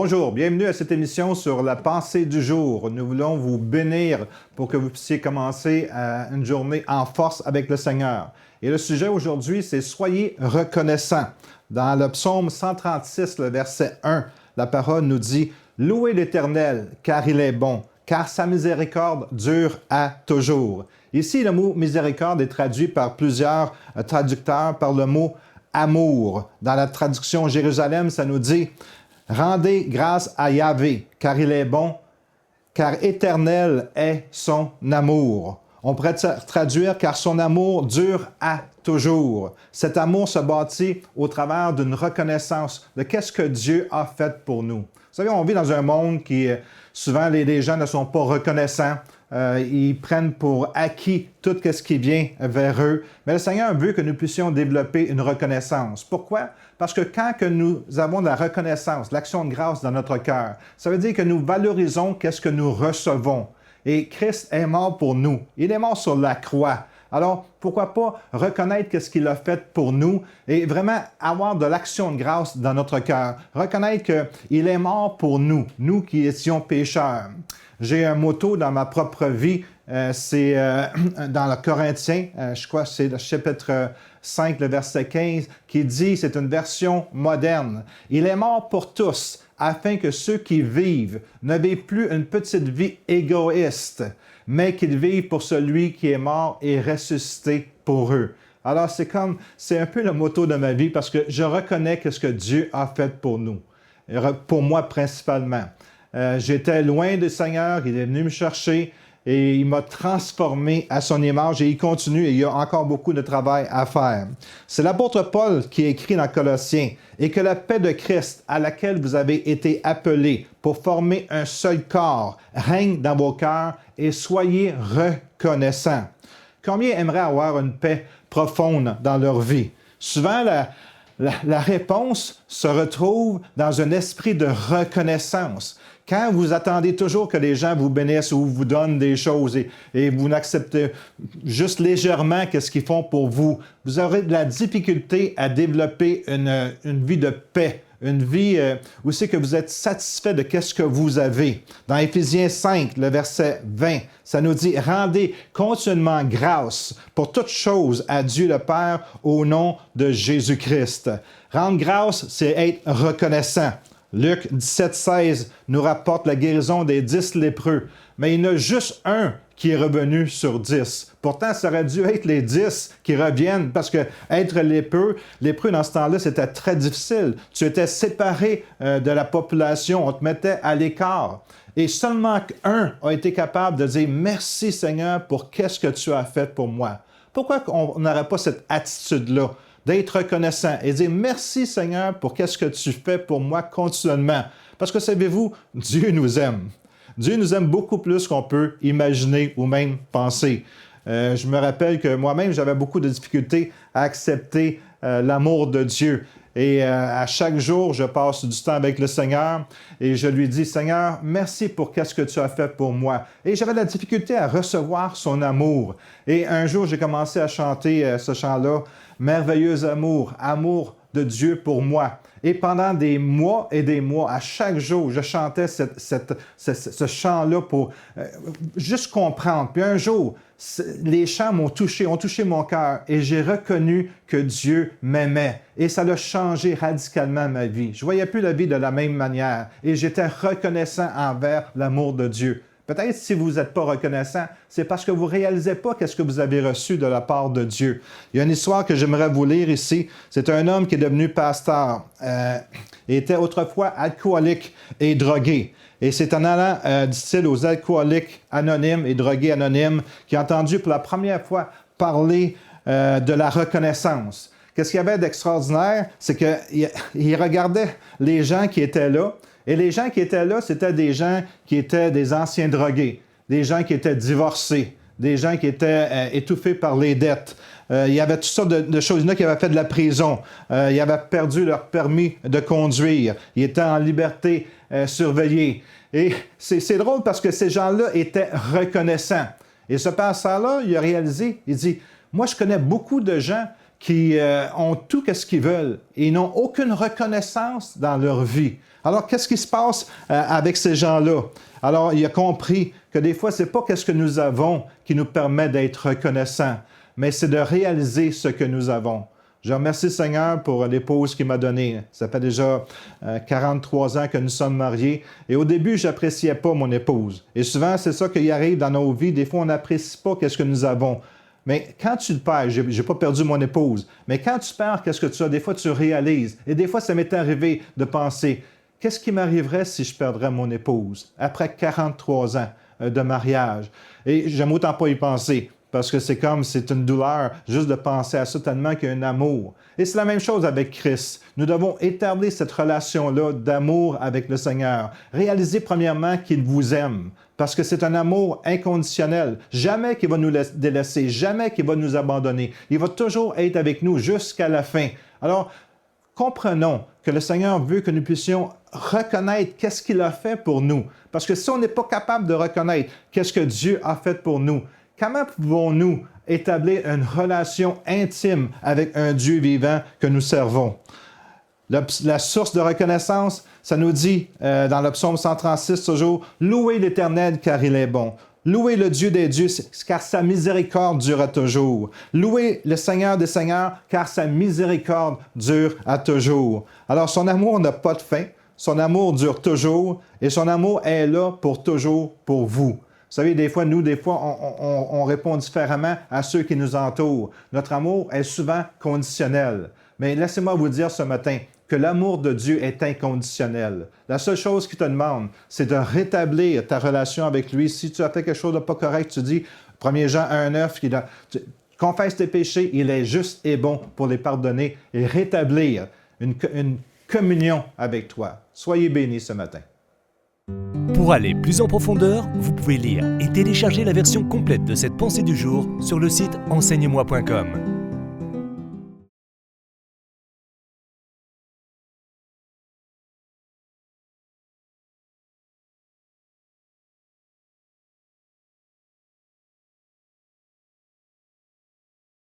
Bonjour, bienvenue à cette émission sur la pensée du jour. Nous voulons vous bénir pour que vous puissiez commencer une journée en force avec le Seigneur. Et le sujet aujourd'hui, c'est « Soyez reconnaissants ». Dans le psaume 136, le verset 1, la parole nous dit « Louez l'Éternel, car il est bon, car sa miséricorde dure à toujours ». Ici, le mot « miséricorde » est traduit par plusieurs traducteurs par le mot « amour ». Dans la traduction Jérusalem, ça nous dit « Rendez grâce à Yahvé, car il est bon, car éternel est son amour ». On pourrait traduire « car son amour dure à toujours ». Cet amour se bâtit au travers d'une reconnaissance de qu'est-ce que Dieu a fait pour nous. Vous savez, on vit dans un monde qui, souvent, les gens ne sont pas reconnaissants. Ils prennent pour acquis tout ce qui vient vers eux. Mais le Seigneur veut que nous puissions développer une reconnaissance. Pourquoi? Parce que quand que nous avons de la reconnaissance, de l'action de grâce dans notre cœur, ça veut dire que nous valorisons qu'est-ce que nous recevons. Et Christ est mort pour nous. Il est mort sur la croix. Alors, pourquoi pas reconnaître qu'est-ce qu'il a fait pour nous et vraiment avoir de l'action de grâce dans notre cœur. Reconnaître qu'il est mort pour nous, nous qui étions pécheurs. J'ai un motto dans ma propre vie, c'est dans le Corinthiens, je crois que c'est le chapitre 5, le verset 15, qui dit, c'est une version moderne, « Il est mort pour tous, afin que ceux qui vivent ne vivent plus une petite vie égoïste, mais qu'ils vivent pour celui qui est mort et ressuscité pour eux. » Alors, c'est un peu le motto de ma vie parce que je reconnais ce que Dieu a fait pour nous, pour moi principalement. J'étais loin du Seigneur, il est venu me chercher et il m'a transformé à son image et il continue et il y a encore beaucoup de travail à faire. C'est l'apôtre Paul qui écrit dans Colossiens « Et que la paix de Christ, à laquelle vous avez été appelés pour former un seul corps, règne dans vos cœurs et soyez reconnaissants. » Combien aimeraient avoir une paix profonde dans leur vie? Souvent, la réponse se retrouve dans un esprit de reconnaissance. Quand vous attendez toujours que les gens vous bénissent ou vous donnent des choses et vous n'acceptez juste légèrement ce qu'ils font pour vous, vous aurez de la difficulté à développer une vie de paix, une vie où c'est que vous êtes satisfait de ce que vous avez. Dans Éphésiens 5, le verset 20, ça nous dit « Rendez continuellement grâce pour toutes choses à Dieu le Père au nom de Jésus-Christ. » Rendre grâce, c'est être reconnaissant. Luc 17, 16 nous rapporte la guérison des 10 lépreux, mais il y en a juste un qui est revenu sur 10. Pourtant, ça aurait dû être les 10 qui reviennent parce que être lépreux dans ce temps-là, c'était très difficile. Tu étais séparé de la population, on te mettait à l'écart. Et seulement un a été capable de dire « Merci Seigneur pour qu'est-ce que tu as fait pour moi. » Pourquoi on n'aurait pas cette attitude-là? D'être reconnaissant et dire « Merci Seigneur pour qu'est-ce que tu fais pour moi continuellement. » Parce que savez-vous, Dieu nous aime. Dieu nous aime beaucoup plus qu'on peut imaginer ou même penser. Je me rappelle que moi-même, j'avais beaucoup de difficultés à accepter l'amour de Dieu. Et à chaque jour, je passe du temps avec le Seigneur et je lui dis « Seigneur, merci pour qu'est-ce que tu as fait pour moi. » Et j'avais de la difficulté à recevoir son amour. Et un jour, j'ai commencce à chanter ce chant-là, « Merveilleux amour, amour de Dieu pour moi. » Et pendant des mois et des mois, à chaque jour, je chantais ce chant-là pour juste comprendre. Puis un jour, les chants m'ont touché, ont touché mon cœur et j'ai reconnu que Dieu m'aimait. Et ça a changé radicalement ma vie. Je ne voyais plus la vie de la même manière et j'étais reconnaissant envers l'amour de Dieu. Peut-être si vous n'êtes pas reconnaissant, c'est parce que vous ne réalisez pas qu'est-ce que vous avez reçu de la part de Dieu. Il y a une histoire que j'aimerais vous lire ici. C'est un homme qui est devenu pasteur. Il était autrefois alcoolique et drogué. Et c'est en allant, dit-il, aux alcooliques anonymes et drogués anonymes qu'il a entendu pour la première fois parler de la reconnaissance. Qu'est-ce qu'il y avait d'extraordinaire? C'est qu'il regardait les gens qui étaient là. Et les gens qui étaient là, c'était des gens qui étaient des anciens drogués, des gens qui étaient divorcés, des gens qui étaient étouffés par les dettes. Il y avait toutes sortes de choses. Il y en a qui avaient fait de la prison. Ils avaient perdu leur permis de conduire. Ils étaient en liberté surveillée. Et c'est drôle parce que ces gens-là étaient reconnaissants. Et ce pasteur-là, il a réalisé, il dit, « Moi, je connais beaucoup de gens qui ont tout ce qu'ils veulent et n'ont aucune reconnaissance dans leur vie. Alors, qu'est-ce qui se passe avec ces gens-là? Alors, il a compris que des fois, ce n'est pas ce que nous avons qui nous permet d'être reconnaissants, mais c'est de réaliser ce que nous avons. Je remercie le Seigneur pour l'épouse qu'il m'a donnée. Ça fait déjà 43 ans que nous sommes mariés. Et au début, je n'appréciais pas mon épouse. Et souvent, c'est ça qui arrive dans nos vies. Des fois, on n'apprécie pas ce que nous avons. Mais quand tu le perds, je n'ai pas perdu mon épouse, mais quand tu perds qu'est-ce que tu as, des fois, tu réalises. Et des fois, ça m'est arrivé de penser, qu'est-ce qui m'arriverait si je perdrais mon épouse après 43 ans de mariage? Et j'aime autant pas y penser. Parce que c'est une douleur juste de penser à ça tellement qu'il y a un amour. Et c'est la même chose avec Christ. Nous devons établir cette relation-là d'amour avec le Seigneur. Réaliser premièrement qu'il vous aime. Parce que c'est un amour inconditionnel. Jamais qu'il va nous délaisser, jamais qu'il va nous abandonner. Il va toujours être avec nous jusqu'à la fin. Alors, comprenons que le Seigneur veut que nous puissions reconnaître qu'est-ce qu'il a fait pour nous. Parce que si on n'est pas capable de reconnaître qu'est-ce que Dieu a fait pour nous, comment pouvons-nous établir une relation intime avec un Dieu vivant que nous servons? La source de reconnaissance, ça nous dit dans le psaume 136 toujours, « Louez l'Éternel car il est bon. Louez le Dieu des dieux car sa miséricorde dure à toujours. Louez le Seigneur des seigneurs car sa miséricorde dure à toujours. » Alors son amour n'a pas de fin, son amour dure toujours et son amour est là pour toujours pour vous. Vous savez, des fois, on répond différemment à ceux qui nous entourent. Notre amour est souvent conditionnel. Mais laissez-moi vous dire ce matin que l'amour de Dieu est inconditionnel. La seule chose qu'il te demande, c'est de rétablir ta relation avec lui. Si tu as fait quelque chose de pas correct, tu dis, 1 Jean 1,9, confesse tes péchés, il est juste et bon pour les pardonner et rétablir une communion avec toi. Soyez bénis ce matin. Pour aller plus en profondeur, vous pouvez lire et télécharger la version complète de cette pensée du jour sur le site enseigne-moi.com.